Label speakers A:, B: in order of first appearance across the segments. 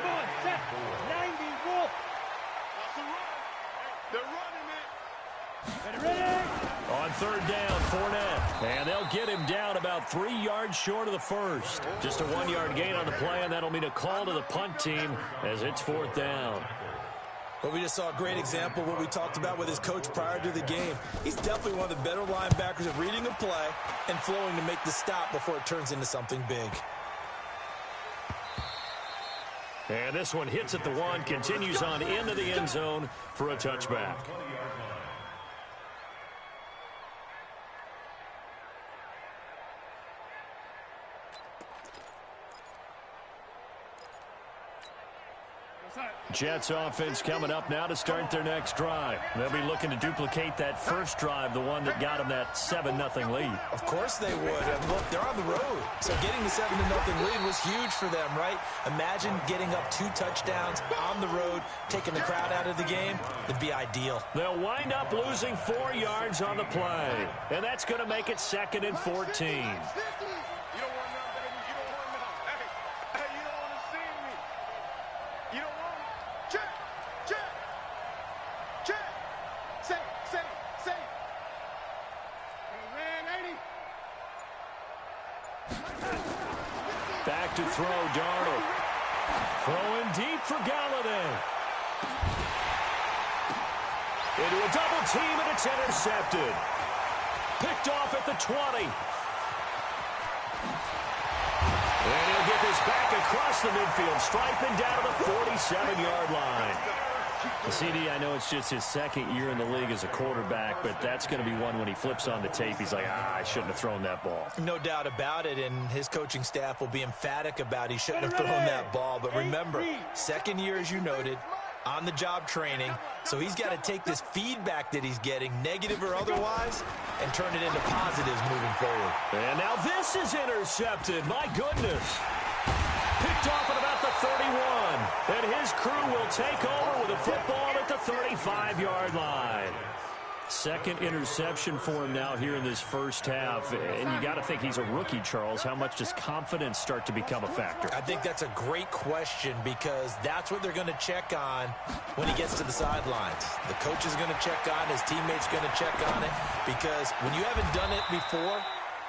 A: Come on, set. 90, roll.
B: They're running it.
A: Ready?
C: On third down, Fournette. And they'll get him down about 3 yards short of the first. Just a 1-yard gain on the play, and that'll mean a call to the punt team as it's fourth down.
D: Well, we just saw a great example of what we talked about with his coach prior to the game. He's definitely one of the better linebackers at reading a play and flowing to make the stop before it turns into something big.
C: And this one hits at the 1, continues on into the end zone for a touchback. Jets offense coming up now to start their next drive. They'll be looking to duplicate that first drive, the one that got them that 7-0 lead.
D: Of course they would. And look, they're on the road. So getting the 7-0 lead was huge for them, right? Imagine getting up 2 touchdowns on the road, taking the crowd out of the game. It'd be ideal.
C: They'll wind up losing 4 yards on the play. And that's going to make it 2nd and 14. Back to throw, Darnold. Throwing deep for Galladay. Into a double team, and it's intercepted. Picked off at the 20. And he'll get this back across the midfield stripe and down to the 47-yard line. CD, I know it's just his 2nd year in the league as a quarterback, but that's going to be one when he flips on the tape. He's like, I shouldn't have thrown that ball.
D: No doubt about it, and his coaching staff will be emphatic about he shouldn't have thrown that ball. But remember, 2nd year, as you noted, on-the-job training, so he's got to take this feedback that he's getting, negative or otherwise, and turn it into positives moving forward.
C: And now this is intercepted. My goodness. Picked off at about the 31. And his crew will take over with a football at the 35-yard line. 2nd interception for him now here in this first half. And you got to think he's a rookie, Charles. How much does confidence start to become a factor?
D: I think that's a great question because that's what they're going to check on when he gets to the sidelines. The coach is going to check on, his teammates going to check on it, because when you haven't done it before,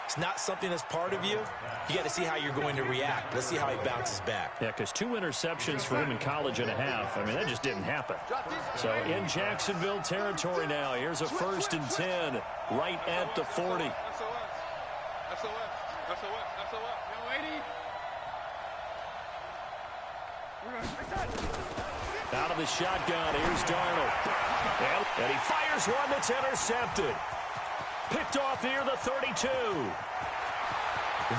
D: it's not something that's part of you. You got to see how you're going to react. Let's see how he bounces back.
C: Yeah, because 2 interceptions for him in college and a half. I mean, that just didn't happen. So in Jacksonville territory now. Here's a 1st and 10 right at the 40. Out of the shotgun, here's Darnold. And he fires one that's intercepted. Picked off near the 32.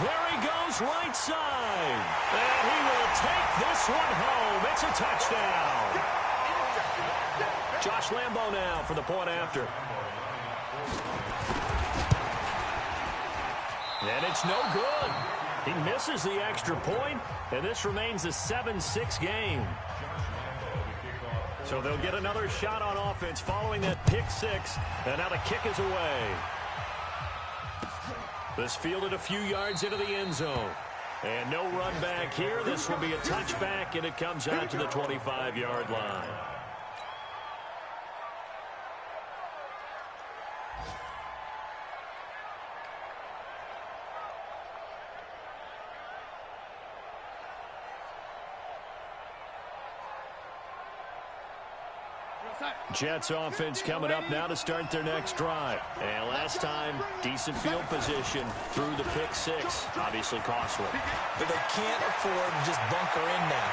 C: There he goes right side. And he will take this one home. It's a touchdown. Josh Lambo now for the point after. And it's no good. He misses the extra point, and this remains a 7-6 game. So they'll get another shot on offense following that pick 6, and now the kick is away. This fielded a few yards into the end zone. And no run back here. This will be a touchback, and it comes out to the 25-yard line. Jets offense coming up now to start their next drive. And last time, decent field position through the pick 6. Obviously costly.
D: But they can't afford to just bunker in now.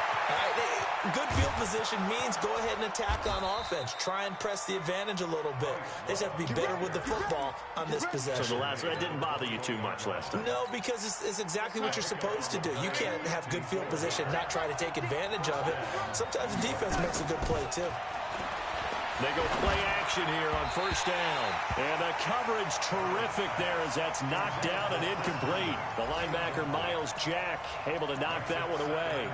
D: Good field position means go ahead and attack on offense. Try and press the advantage a little bit. They just have to be better with the football on this possession.
C: So that didn't bother you too much last time?
D: No, because it's exactly what you're supposed to do. You can't have good field position, not try to take advantage of it. Sometimes the defense makes a good play, too.
C: They go play action here on 1st down. And the coverage terrific there as that's knocked down and incomplete. The linebacker, Miles Jack, able to knock that one away.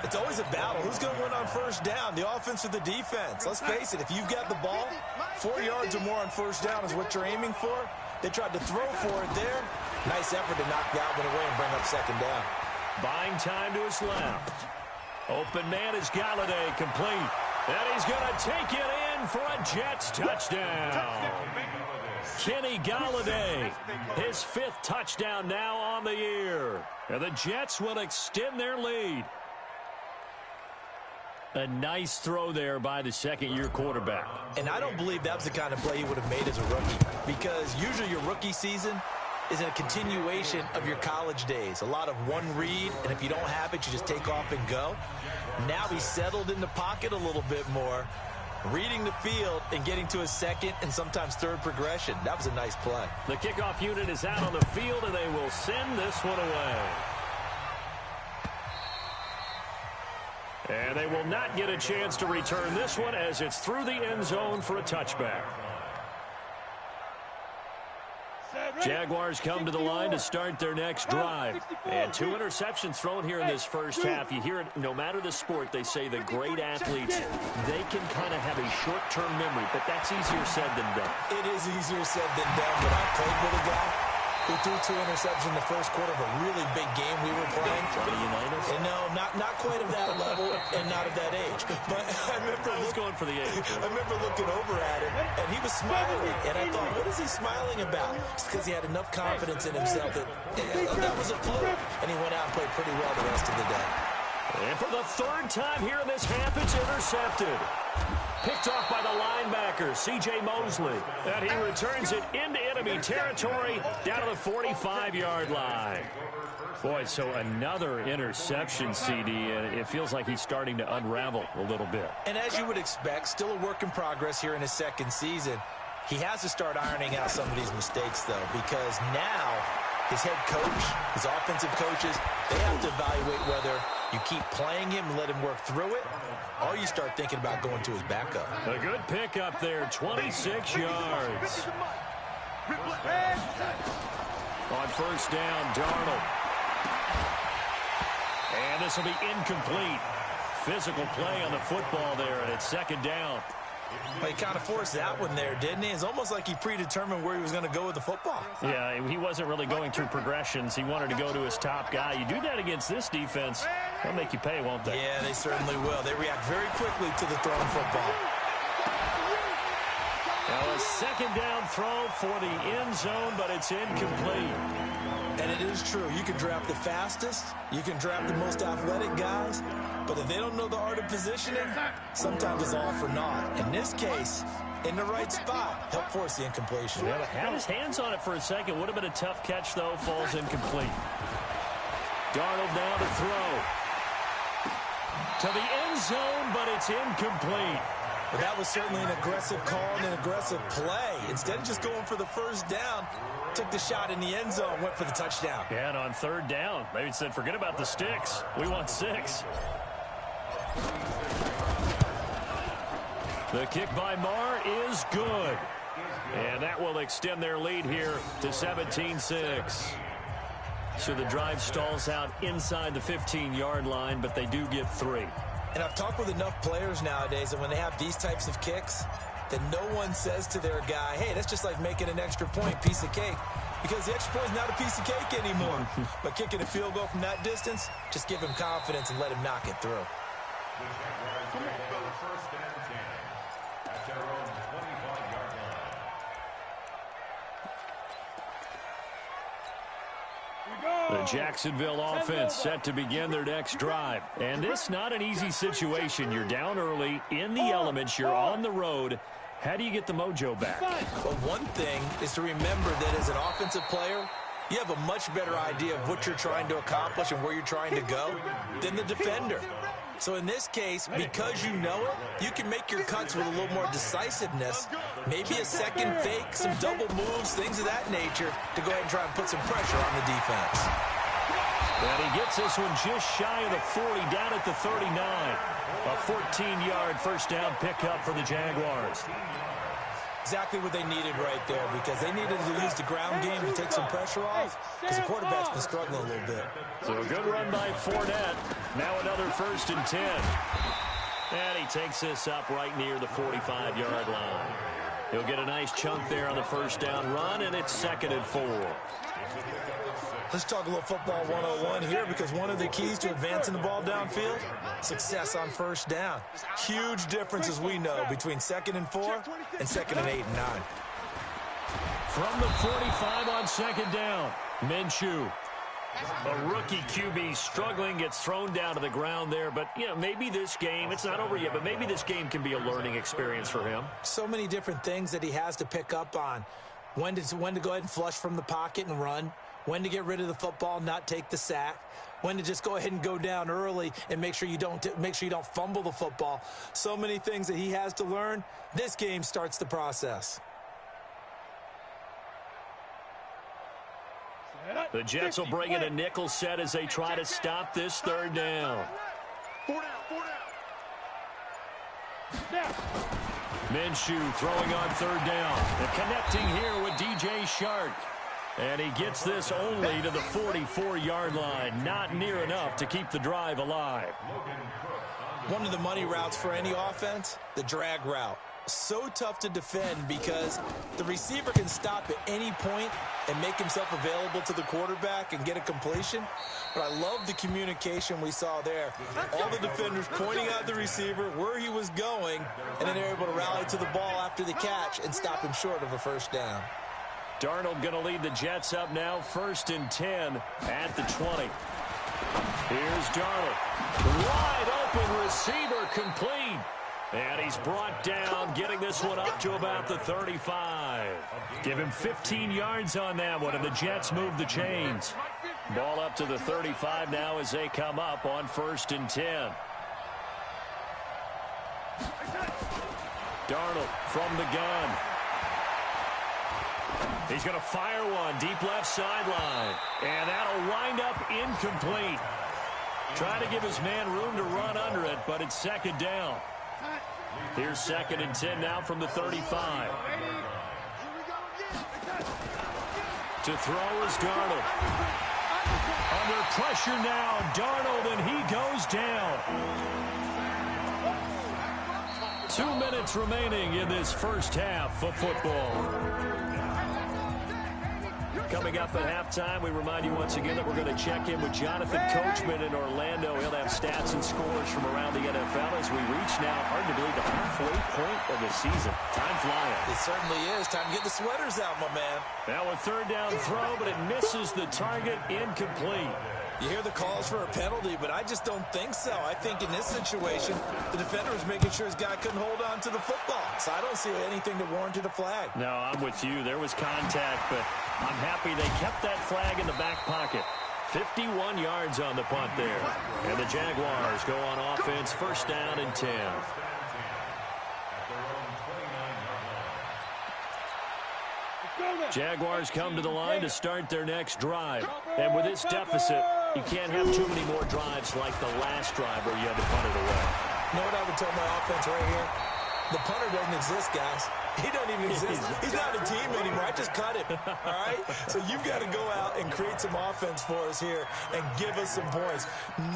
D: It's always a battle. Who's going to win on 1st down, the offense or the defense? Let's face it, if you've got the ball, 4 yards or more on 1st down is what you're aiming for. They tried to throw for it there. Nice effort to knock that one away and bring up 2nd down.
C: Buying time to his left. Open man is Galladay, complete. And he's going to take it in for a Jets touchdown. Kenny Galladay, his 5th touchdown now on the year. And the Jets will extend their lead. A nice throw there by the second-year quarterback.
D: And I don't believe that was the kind of play he would have made as a rookie, because usually your rookie season is a continuation of your college days. A lot of one read, and if you don't have it, you just take off and go. Now he's settled in the pocket a little bit more, reading the field and getting to his second and sometimes third progression. That was a nice play.
C: The kickoff unit is out on the field, and they will send this one away. And they will not get a chance to return this one as it's through the end zone for a touchback. Jaguars come to the line to start their next drive. And 2 interceptions thrown here in this first half. You hear it, no matter the sport, they say the great athletes, they can kind of have a short-term memory, but that's easier said than done.
D: It is easier said than done, but I played with a guy who threw 2 interceptions in the first quarter of a really big game we were playing. And no, not quite of that level and not of that age. But I was
C: going for the age.
D: I remember looking over at him, and he was smiling. And I thought, what is he smiling about? It's because he had enough confidence in himself that that was a fluke. And he went out and played pretty well the rest of the day.
C: And for the 3rd time here in this half, it's intercepted. Picked off by the linebacker, C.J. Mosley. And he returns it into enemy territory down to the 45-yard line. Boy, so another interception, CD, and it feels like he's starting to unravel a little bit.
D: And as you would expect, still a work in progress here in his second season. He has to start ironing out some of these mistakes, though, because now his head coach, his offensive coaches, they have to evaluate whether you keep playing him and let him work through it, or you start thinking about going to his backup.
C: A good pickup there, 26 yards. On first down, Darnold. And this will be incomplete. Physical play on the football there, and it's 2nd down.
D: Well, he kind of forced that one there, didn't he? It's almost like he predetermined where he was going to go with the football.
C: Yeah, he wasn't really going through progressions. He wanted to go to his top guy. You do that against this defense, they'll make you pay, won't they?
D: Yeah, they certainly will. They react very quickly to the thrown football.
C: Now a 2nd down throw for the end zone, but it's incomplete.
D: And it is true. You can draft the fastest. You can draft the most athletic guys. But if they don't know the art of positioning, sometimes it's all for naught. In this case, in the right spot, help force the incompletion.
C: Yeah, had his hands on it for a second. Would have been a tough catch, though. Falls incomplete. Darnold now to throw. To the end zone, but it's incomplete.
D: But that was certainly an aggressive call and an aggressive play. Instead of just going for the first down, took the shot in the end zone, went for the touchdown.
C: Yeah, and on 3rd down, maybe said, forget about the sticks. We want 6. The kick by Marr is good. And that will extend their lead here to 17-6. So the drive stalls out inside the 15-yard line, but they do get 3.
D: And I've talked with enough players nowadays that when they have these types of kicks, that no one says to their guy, hey, that's just like making an extra point, piece of cake. Because the extra point is not a piece of cake anymore. But kicking a field goal from that distance, just give him confidence and let him knock it through.
C: The Jacksonville offense set to begin their next drive. And this not an easy situation. You're down early, in the elements, you're on the road. How do you get the mojo back?
D: Well, one thing is to remember that as an offensive player, you have a much better idea of what you're trying to accomplish and where you're trying to go than the defender. So in this case, because you know it, you can make your cuts with a little more decisiveness, maybe a second fake, some double moves, things of that nature, to go ahead and try and put some pressure on the defense.
C: And he gets this one just shy of the 40, down at the 39. A 14-yard first down pickup for the Jaguars.
D: Exactly what they needed right there, because they needed to use the ground game to take some pressure off, because the quarterback's been struggling a little bit.
C: So a good run by Fournette. Now another 1st and 10. And he takes this up right near the 45-yard line. He'll get a nice chunk there on the first down run, and it's 2nd and 4.
D: Let's talk a little football 101 here, because one of the keys to advancing the ball downfield, success on first down. Huge difference, as we know, between 2nd and 4 and 2nd and 8 and 9.
C: From the 45 on 2nd down, Minshew. A rookie QB struggling, gets thrown down to the ground there. But, you know, maybe this game, it's not over yet, but maybe this game can be a learning experience for him.
D: So many different things that he has to pick up on. When to go ahead and flush from the pocket and run. When to get rid of the football, not take the sack. When to just go ahead and go down early and make sure you don't fumble the football. So many things that he has to learn. This game starts the process.
C: The Jets will bring in a nickel set as they try to stop this 3rd down.
B: 4 down.
C: Minshew throwing on 3rd down. And connecting here with DJ Chark. And he gets this only to the 44-yard line. Not near enough to keep the drive alive.
D: One of the money routes for any offense, the drag route. So tough to defend because the receiver can stop at any point and make himself available to the quarterback and get a completion. But I love the communication we saw there. All the defenders pointing out the receiver, where he was going, and then they're able to rally to the ball after the catch and stop him short of a first down.
C: Darnold going to lead the Jets up now, 1st and 10 at the 20. Here's Darnold. Wide open receiver, complete. And he's brought down, getting this one up to about the 35. Give him 15 yards on that one, and the Jets move the chains. Ball up to the 35 now as they come up on 1st and 10. Darnold from the gun. He's going to fire one deep left sideline. And that'll wind up incomplete. Trying to give his man room to run under it, but it's 2nd down. Here's 2nd and 10 now from the 35. To throw is Darnold. Under pressure now, Darnold, and he goes down. 2 minutes remaining in this first half of football. Coming up at halftime, we remind you once again that we're going to check in with Jonathan Coachman in Orlando. He'll have stats and scores from around the NFL as we reach now, hard to believe, the halfway point of the season. Time flying.
D: It certainly is. Time to get the sweaters out, my man.
C: Now a 3rd down throw, but it misses the target, incomplete.
D: You hear the calls for a penalty, but I just don't think so. I think in this situation, the defender was making sure his guy couldn't hold on to the football. So I don't see anything that warranted a flag.
C: No, I'm with you. There was contact, but I'm happy they kept that flag in the back pocket. 51 yards on the punt there. And the Jaguars go on offense, 1st down and 10. Jaguars come to the line to start their next drive. And with this deficit, you can't have too many more drives like the last drive where you had to punt it away.
D: You know what I would tell my offense right here? The punter doesn't exist, guys. He doesn't even exist. He's not a team anymore. I just cut him, all right? So you've got to go out and create some offense for us here and give us some points.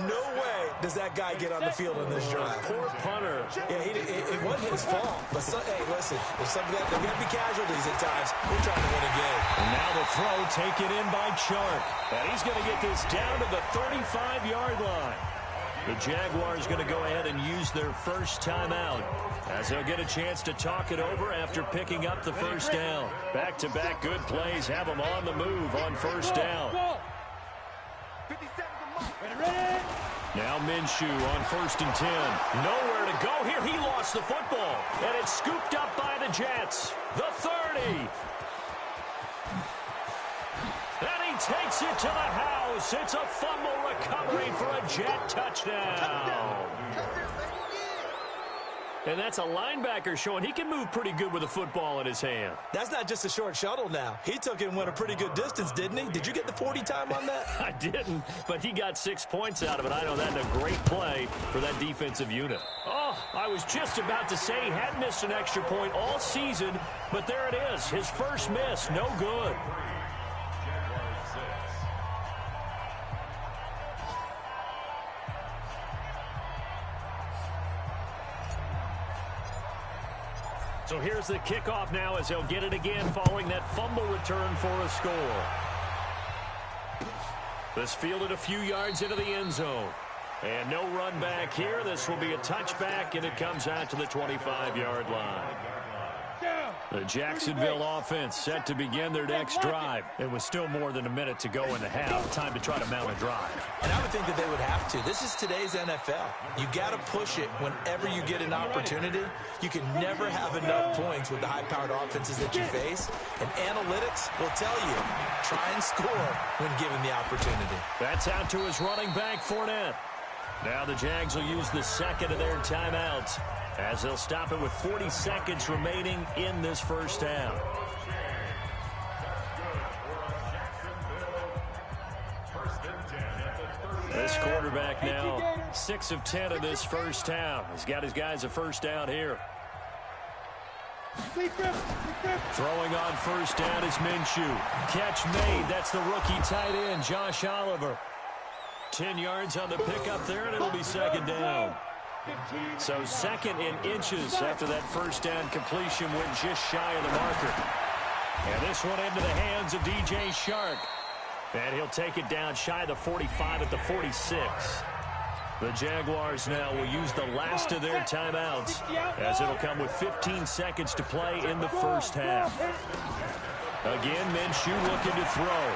D: No way does that guy get on the field in this drive.
C: Poor punter.
D: Yeah, it wasn't his fault. But, hey, listen, there's got to be casualties at times. We're trying to win a game.
C: And now the throw taken in by Chark. And he's going to get this down to the 35-yard line. The Jaguars going to go ahead and use their first timeout as they'll get a chance to talk it over after picking up the first down. Back-to-back good plays have them on the move on 1st down. Now Minshew on 1st and 10. Nowhere to go here. He lost the football. And it's scooped up by the Jets. The 30. And he takes it to the house. It's a fumble recovery for a Jet touchdown. And that's a linebacker showing he can move pretty good with a football in his hand.
D: That's not just a short shuttle now. He took it and went a pretty good distance, didn't he? Did you get the 40 time on that?
C: I didn't, but he got 6 points out of it. I know that's a great play for that defensive unit. Oh, I was just about to say he hadn't missed an extra point all season, but there it is. His first miss, no good. So here's the kickoff now as they'll get it again following that fumble return for a score. This fielded a few yards into the end zone. And no run back here. This will be a touchback, and it comes out to the 25-yard line. The Jacksonville offense set to begin their next drive. It was still more than a minute to go in the half. Time to try to mount a drive.
D: And I would think that they would have to. This is today's NFL. You got to push it whenever you get an opportunity. You can never have enough points with the high-powered offenses that you face. And analytics will tell you, try and score when given the opportunity.
C: That's out to his running back, Fournette. Now the Jags will use the second of their timeouts as they'll stop it with 40 seconds remaining in this first half. This quarterback now 6 of 10 in this first half. He's got his guys a first down here. Throwing on first down is Minshew. Catch made. That's the rookie tight end, Josh Oliver. 10 yards on the pickup there, and it'll be second down. So second in inches after that first down completion went just shy of the marker. And this one into the hands of DJ Chark. And he'll take it down shy of the 45 at the 46. The Jaguars now will use the last of their timeouts as it'll come with 15 seconds to play in the first half. Again, Minshew looking to throw.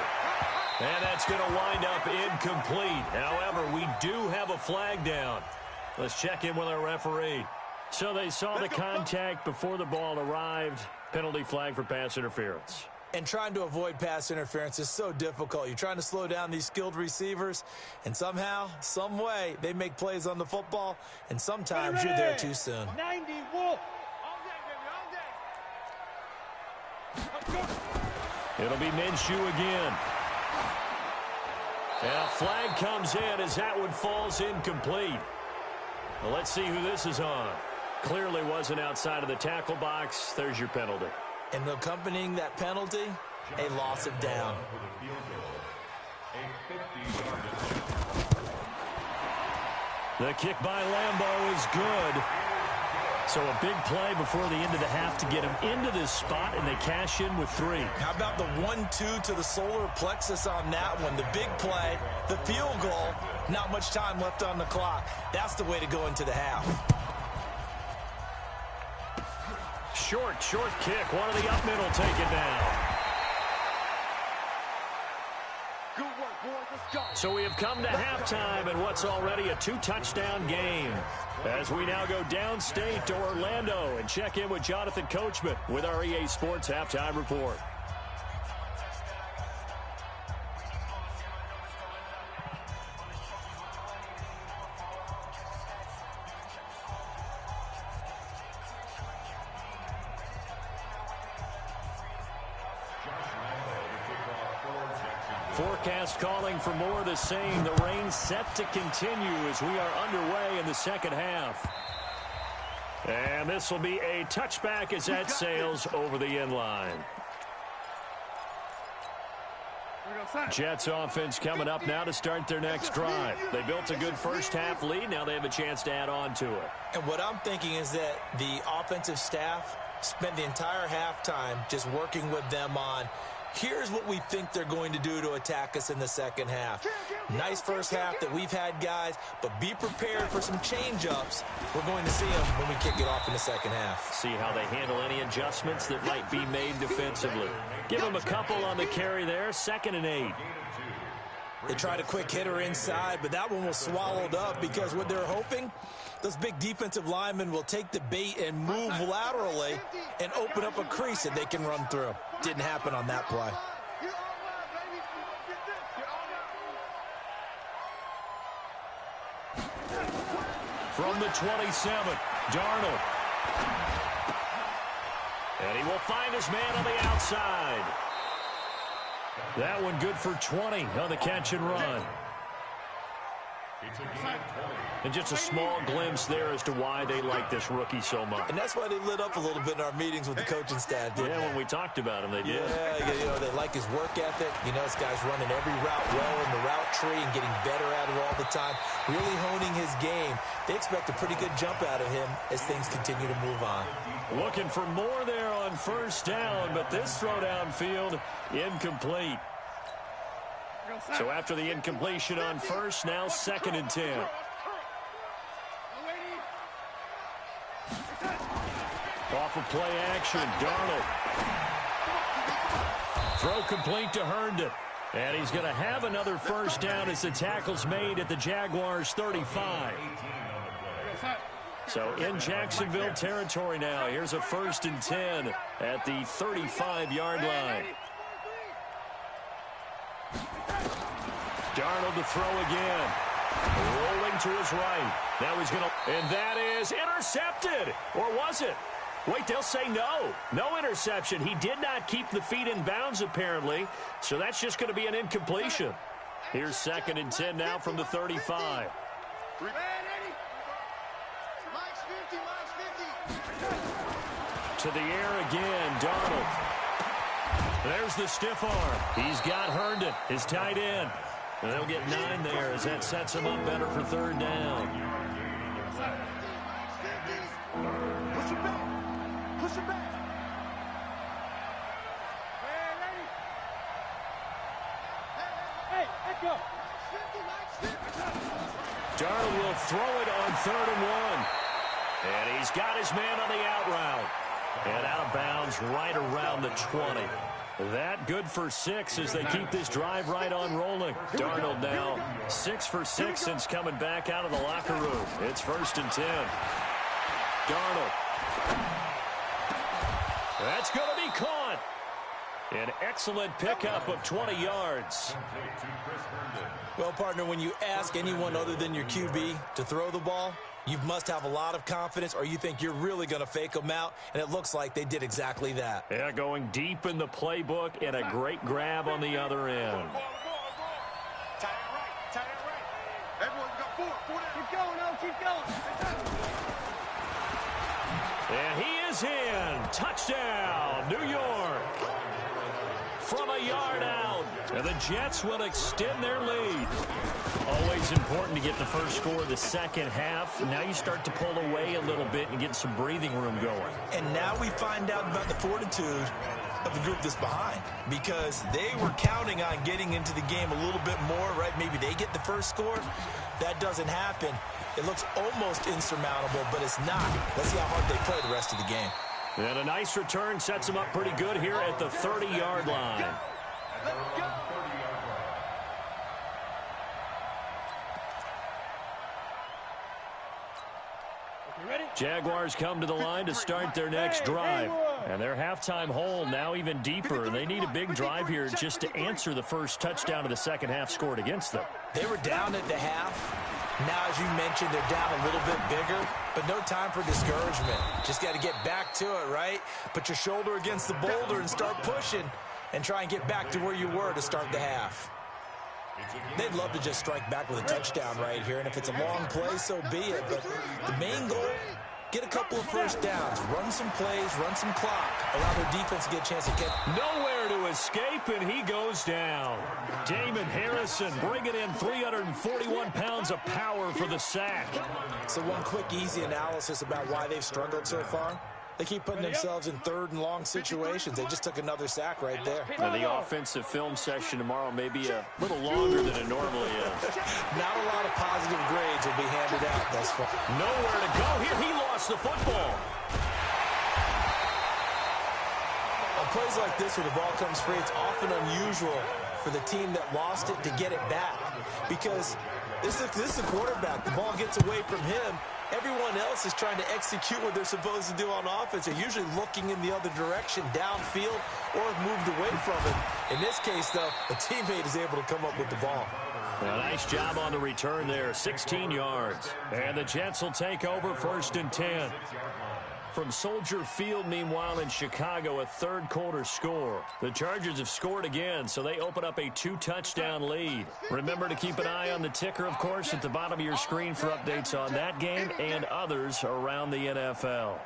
C: And that's going to wind up incomplete. However, we do have a flag down. Let's check in with our referee. So they saw the contact before the ball arrived. Penalty flag for pass interference.
D: And trying to avoid pass interference is so difficult. You're trying to slow down these skilled receivers, and somehow, some way, they make plays on the football, and sometimes you're there too soon.
A: 90 Wolf.
C: It'll be Minshew again. And a flag comes in as that one falls incomplete. Well, let's see who this is on. Clearly wasn't outside of the tackle box. There's your penalty.
D: And accompanying that penalty, a loss of down.
C: The kick by Lambeau is good. So a big play before the end of the half to get him into this spot, and they cash in with 3.
D: How about the 1-2 to the solar plexus on that one? The big play, the field goal, not much time left on the clock. That's the way to go into the half.
C: Short kick. One of the up middle take it down.
B: Good work, boys. Let's go.
C: So we have come to halftime in what's already a 2-touchdown game. As we now go downstate to Orlando and check in with Jonathan Coachman with our EA Sports Halftime Report. Forecast calling for more of the same. The rain set to continue as we are underway in the second half. And this will be a touchback as that sails over the end line. Jets offense coming up now to start their next drive. They built a good first half lead. Now they have a chance to add on to it.
D: And what I'm thinking is that the offensive staff spent the entire halftime just working with them on, here's what we think they're going to do to attack us in the second half. Nice first half that we've had, guys, but be prepared for some change-ups. We're going to see them when we kick it off in the second half.
C: See how they handle any adjustments that might be made defensively. Give them a couple on the carry there, 2nd and 8.
D: They tried a quick hitter inside, but that one was swallowed up because what they're hoping, those big defensive linemen will take the bait and move laterally and open up a crease that they can run through. Didn't happen on that play.
C: From the 27, Darnold. And he will find his man on the outside. That one good for 20 on the catch and run. And just a small glimpse there as to why they like this rookie so much.
D: And that's why they lit up a little bit in our meetings with the coaching staff, didn't they?
C: When we talked about him, they did.
D: Yeah, you know, they like his work ethic. You know, this guy's running every route well in the route tree and getting better at it all the time, really honing his game. They expect a pretty good jump out of him as things continue to move on.
C: Looking for more there on first down, but this throw downfield incomplete. So after the incompletion on first, now 2nd and 10. Off of play action, Darnold. Throw complete to Herndon. And he's going to have another first down as the tackle's made at the Jaguars' 35. So in Jacksonville territory now. Here's a 1st and 10 at the 35-yard line. Darnold to throw again. Rolling to his right. Now he's going to... And that is intercepted. Or was it? Wait, they'll say no. No interception. He did not keep the feet in bounds, apparently. So that's just going to be an incompletion. Here's 2nd and 10 now from the 35. To the air again, Darnold. There's the stiff arm. He's got Herndon, his tight end. And they'll get 9 there as that sets him up better for 3rd down.
B: Push it back. Push it back.
A: Hey, let's go.
C: Darnold will throw it on 3rd and 1. And he's got his man on the out route. And out of bounds right around the 20. That good for 6 as they keep this drive right on rolling. Darnold now 6 for 6 since coming back out of the locker room. It's 1st and 10. Darnold. That's going to be caught. An excellent pickup of 20 yards.
D: Well, partner, when you ask anyone other than your QB to throw the ball, you must have a lot of confidence, or you think you're really going to fake them out, and it looks like they did exactly that.
C: Yeah, going deep in the playbook and a great grab on the other end.
B: Tie it right. Tie it right. Everyone got 4. 4 down.
A: Keep going, oh, keep going.
C: And he is in. Touchdown, New York. From a yard out. And the Jets will extend their lead. Always important to get the first score of the second half. Now you start to pull away a little bit and get some breathing room going.
D: And now we find out about the fortitude of the group that's behind, because they were counting on getting into the game a little bit more, right? Maybe they get the first score. That doesn't happen. It looks almost insurmountable, but it's not. Let's see how hard they play the rest of the game.
C: And a nice return sets them up pretty good here at the 30-yard line.
B: Let's go.
C: Jaguars come to the line to start their next drive. And their halftime hole now even deeper. They need a big drive here just to answer the first touchdown of the second half scored against them.
D: They were down at the half. Now, as you mentioned, they're down a little bit bigger, but no time for discouragement. Just got to get back to it, right? Put your shoulder against the boulder and start pushing and try and get back to where you were to start the half. They'd love to just strike back with a touchdown right here, and if it's a long play, so be it. But the main goal, get a couple of first downs, run some plays, run some clock, allow their defense to get a chance to get...
C: Nowhere to escape, and he goes down. Damon Harrison bringing in 341 pounds of power for the sack.
D: So one quick, easy analysis about why they've struggled so far. They keep putting themselves in 3rd and long situations. They just took another sack right there.
C: And the offensive film session tomorrow may be a little longer than it normally is.
D: Not a lot of positive grades will be handed out thus far.
C: Nowhere to go here. He lost the football.
D: On plays like this where the ball comes free, it's often unusual for the team that lost it to get it back. Because this is a quarterback. The ball gets away from him. Everyone else is trying to execute what they're supposed to do on offense. They're usually looking in the other direction, downfield, or have moved away from it. In this case, though, a teammate is able to come up with the ball.
C: A nice job on the return there, 16 yards. And the Jets will take over 1st and 10. From Soldier Field, meanwhile, in Chicago, a third-quarter score. The Chargers have scored again, so they open up a 2-touchdown lead. Remember to keep an eye on the ticker, of course, at the bottom of your screen for updates on that game and others around the NFL.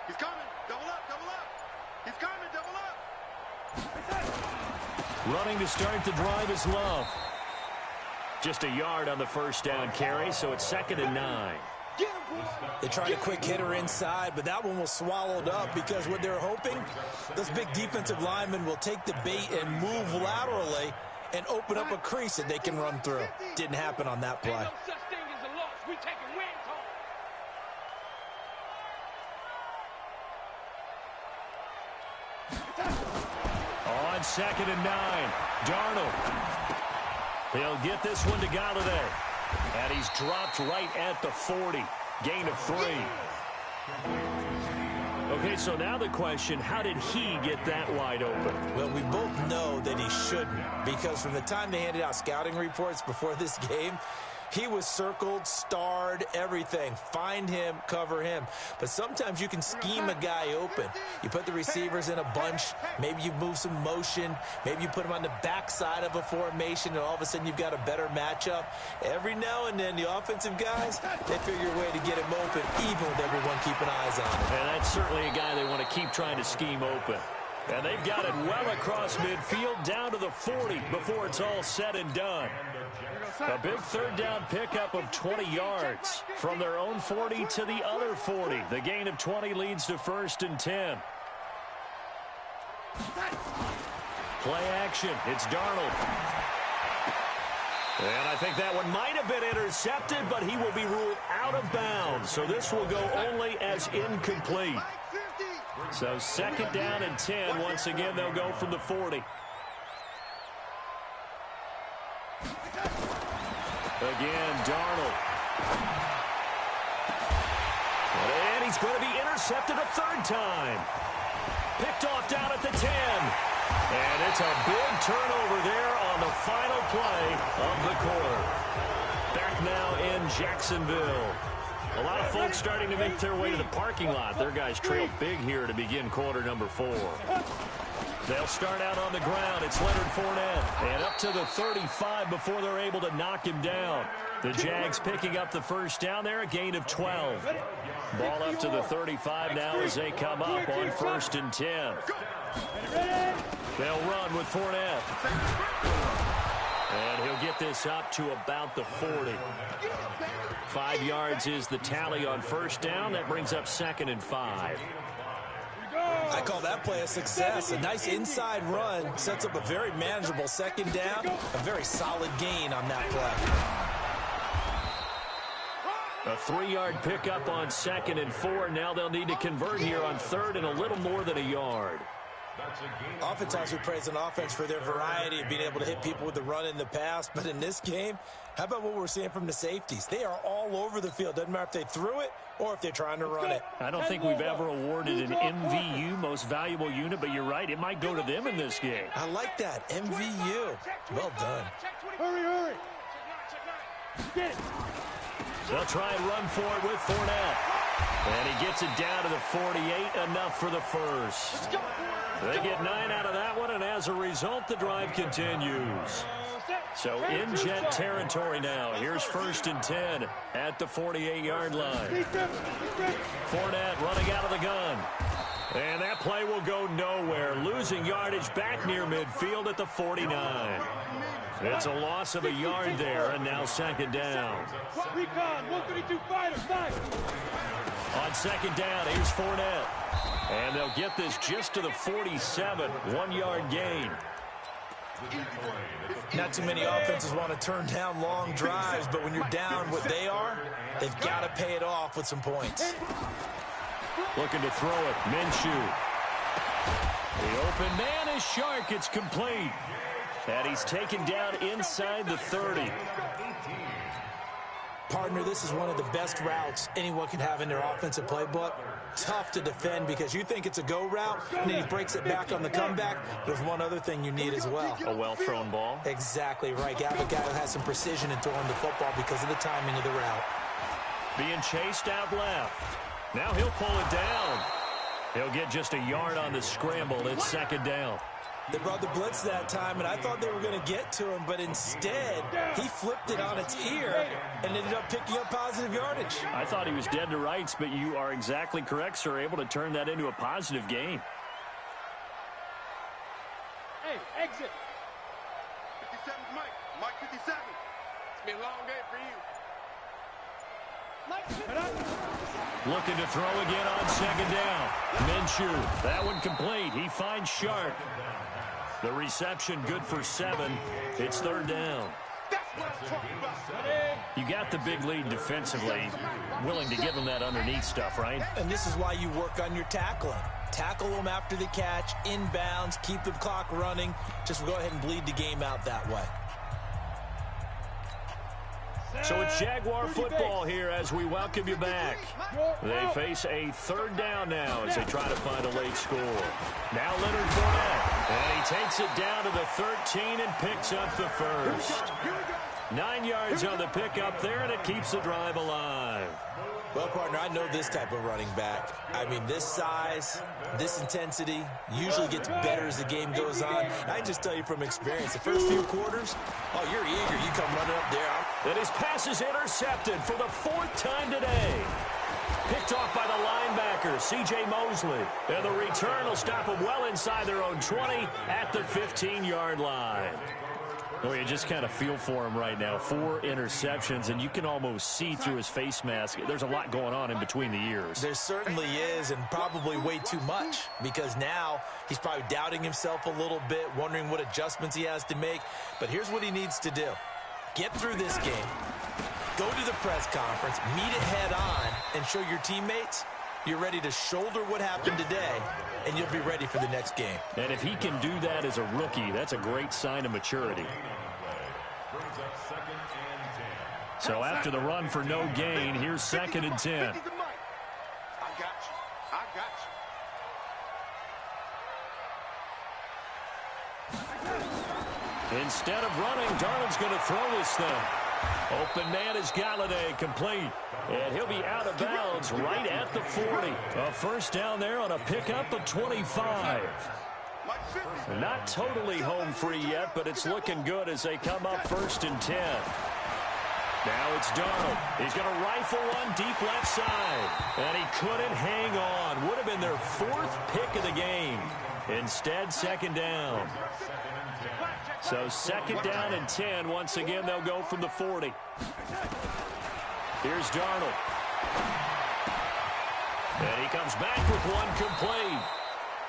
B: He's coming. Double up, double up. He's coming, double up.
C: Running to start the drive is Love. Just a yard on the first down carry, so it's 2nd and 9.
D: They tried a quick hitter inside, but that one was swallowed up because what they're hoping, those big defensive linemen will take the bait and move laterally and open up a crease that they can run through. Didn't happen on that play.
C: On 2nd and 9, Darnold. He'll get this one to Golladay. And he's dropped right at the 40. Gain of 3. Okay, so now the question, how did he get that wide open?
D: Well, we both know that he shouldn't, because from the time they handed out scouting reports before this game, he was circled, starred, everything. Find him, cover him. But sometimes you can scheme a guy open. You put the receivers in a bunch. Maybe you move some motion. Maybe you put them on the backside of a formation, and all of a sudden you've got a better matchup. Every now and then, the offensive guys, they figure a way to get him open, even with everyone keeping eyes on him.
C: And that's certainly a guy they want to keep trying to scheme open. And they've got it well across midfield, down to the 40 before it's all said and done. A big third down pickup of 20 yards from their own 40 to the other 40. The gain of 20 leads to 1st and 10. Play action. It's Darnold. And I think that one might have been intercepted, but he will be ruled out of bounds. So this will go only as incomplete. So 2nd down and 10. Once again, they'll go from the 40. Again, Darnold. And he's going to be intercepted a 3rd time. Picked off down at the 10. And it's a big turnover there on the final play of the quarter. Back now in Jacksonville. A lot of folks starting to make their way to the parking lot. Their guys trailed big here to begin quarter number 4. They'll start out on the ground. It's Leonard Fournette. And up to the 35 before they're able to knock him down. The Jags picking up the first down there, a gain of 12. Ball up to the 35 now as they come up on 1st and 10. They'll run with Fournette. And he'll get this up to about the 40. 5 yards is the tally on 1st down. That brings up 2nd and 5.
D: I call that play a success. A nice inside run sets up a very manageable 2nd down. A very solid gain on that play.
C: A 3-yard pickup on 2nd and 4. Now they'll need to convert here on 3rd and a little more than a yard.
D: Oftentimes we praise an offense for their variety of being able to hit people with the run and the pass. But in this game, how about what we're seeing from the safeties? They are all over the field. Doesn't matter if they threw it or if they're trying to run it.
C: I don't think we've ever awarded an MVU, most valuable unit, but you're right. It might go to them in this game.
D: I like that. MVU. Well done.
A: Hurry. Get it.
C: They'll try and run for it with Fournette. And he gets it down to the 48, enough for the first. They get 9 out of that one, and as a result, the drive continues. So in Jet territory now. Here's 1st and 10 at the 48-yard line. Fournette running out of the gun. And that play will go nowhere. Losing yardage back near midfield at the 49. It's a loss of a yard there, and now 2nd down.
A: Recon, 132 fighters, nice.
C: On 2nd down, here's Fournette. And they'll get this just to the 47, 1-yard gain.
D: Not too many offenses want to turn down long drives, but when you're down what they are, they've got to pay it off with some points.
C: Looking to throw it, Minshew. The open man is Shark. It's complete. And he's taken down inside the 30.
D: Partner, this is one of the best routes anyone can have in their offensive playbook. Tough to defend because you think it's a go route, and then he breaks it back on the comeback. There's one other thing you need as well.
C: A well-thrown ball.
D: Exactly right. You have a guy who has some precision in throwing the football because of the timing of the route.
C: Being chased out left. Now he'll pull it down. He'll get just a yard on the scramble. It's 2nd down.
D: They brought the blitz that time, and I thought they were going to get to him, but instead, he flipped it on its ear and ended up picking up positive yardage.
C: I thought he was dead to rights, but you are exactly correct, sir. Able to turn that into a positive gain.
A: Hey, exit.
B: 57's Mike. Mike 57. Be a long day for you.
C: Looking to throw again on second down. Minshew, that one complete. He finds Sharp. The reception good for 7. It's third down.
B: That's what I'm talking about.
C: You got the big lead defensively. Willing to give them that underneath stuff, right?
D: And this is why you work on your tackling. Tackle them after the catch, inbounds, keep the clock running. Just go ahead and bleed the game out that way.
C: So it's Jaguar football here as we welcome you back. They face a third down now as they try to find a late score. Now Leonard Fournette, and he takes it down to the 13 and picks up the first. 9 yards on the pickup there, and it keeps the drive alive.
D: Well, partner, I know this type of running back. I mean, this size, this intensity usually gets better as the game goes on. And I just tell you from experience, the first few quarters, oh, you're eager. You come running up there.
C: And his pass is intercepted for the 4th time today. Picked off by the linebacker, C.J. Mosley. And the return will stop them well inside their own 20 at the 15-yard line. Oh, you just kind of feel for him right now. 4 interceptions, and you can almost see through his face mask. There's a lot going on in between the ears.
D: There certainly is, and probably way too much, because now he's probably doubting himself a little bit, wondering what adjustments he has to make. But here's what he needs to do. Get through this game, go to the press conference, meet it head on, and show your teammates you're ready to shoulder what happened today, and you'll be ready for the next game.
C: And if he can do that as a rookie, that's a great sign of maturity. So after the run for no gain, here's 2nd and 10.
B: I got you. I got you.
C: Instead of running, Darnold's going to throw this thing. Open man is Galladay, complete. And he'll be out of bounds right at the 40. A first down there on a pickup of 25. Not totally home free yet, but it's looking good as they come up 1st and 10. Now it's Darnold. He's going to rifle one deep left side. And he couldn't hang on. Would have been their 4th pick of the game. Instead, 2nd down. So 2nd down and 10. Once again, they'll go from the 40. Here's Darnold. And he comes back with one complete.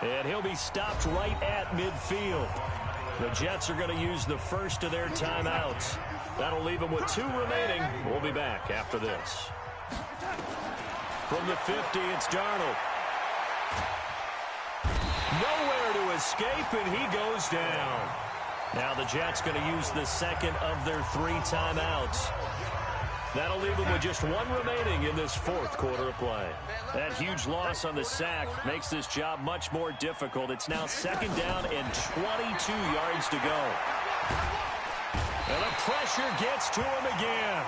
C: And he'll be stopped right at midfield. The Jets are going to use the first of their timeouts. That'll leave them with 2 remaining. We'll be back after this. From the 50, it's Darnold. Nowhere to escape, and he goes down. Now the Jets going to use the second of their 3 timeouts. That'll leave them with just 1 remaining in this 4th quarter of play. That huge loss on the sack makes this job much more difficult. It's now 2nd down and 22 yards to go. And the pressure gets to him again.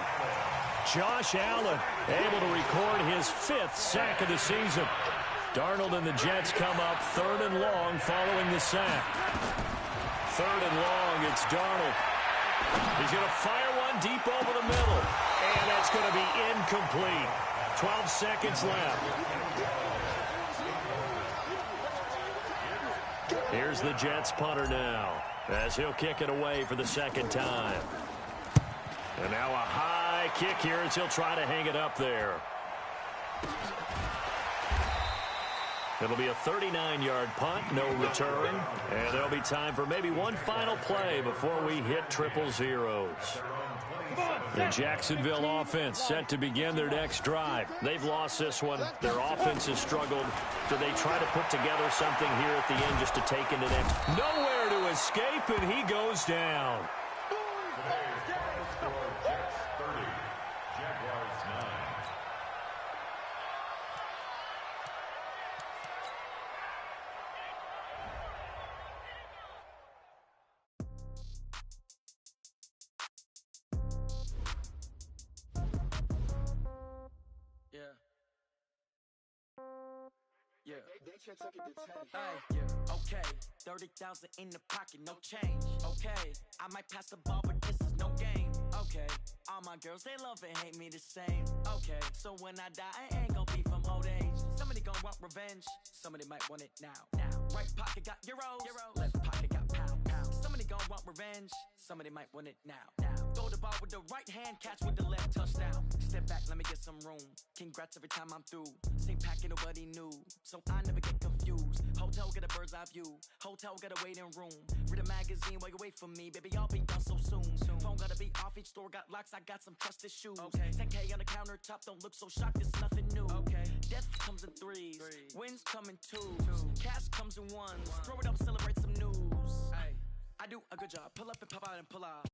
C: Josh Allen able to record his 5th sack of the season. Darnold and the Jets come up 3rd and long following the sack. 3rd and long, it's Darnold. He's going to fire one deep over the middle. And that's going to be incomplete. 12 seconds left. Here's the Jets punter now, as he'll kick it away for the 2nd time. And now a high kick here as he'll try to hang it up there. It'll be a 39-yard punt, no return. And there'll be time for maybe one final play before we hit triple zeros. The Jacksonville offense set to begin their next drive. They've lost this one. Their offense has struggled. Do they try to put together something here at the end just to take into next? Nowhere to escape, and he goes down.
E: Okay, 30,000 in the pocket, no change. Okay, I might pass the ball, but this is no game. Okay, all my girls, they love and hate me the same. Okay, so when I die, I ain't gonna be from old age. Somebody gonna want revenge, somebody might want it now. Right pocket got euros, left pocket got pound. Somebody gonna want revenge, somebody might want it now. Throw the ball ball with the right hand, catch with the left, touchdown. Step back, let me get some room. Congrats every time I'm through. Same packet, nobody knew, so I never get confused. Hotel, get a bird's eye view. Hotel, get a waiting room. Read a magazine while you wait for me, baby, I'll be done so soon. Phone gotta be off, each store got locks, I got some trusted shoes. 10K on the countertop, don't look so shocked, it's nothing new. Death comes in threes, wins come in twos, cash comes in ones. Throw it up, celebrate some news. I do a good job, pull up and pop out and pull out.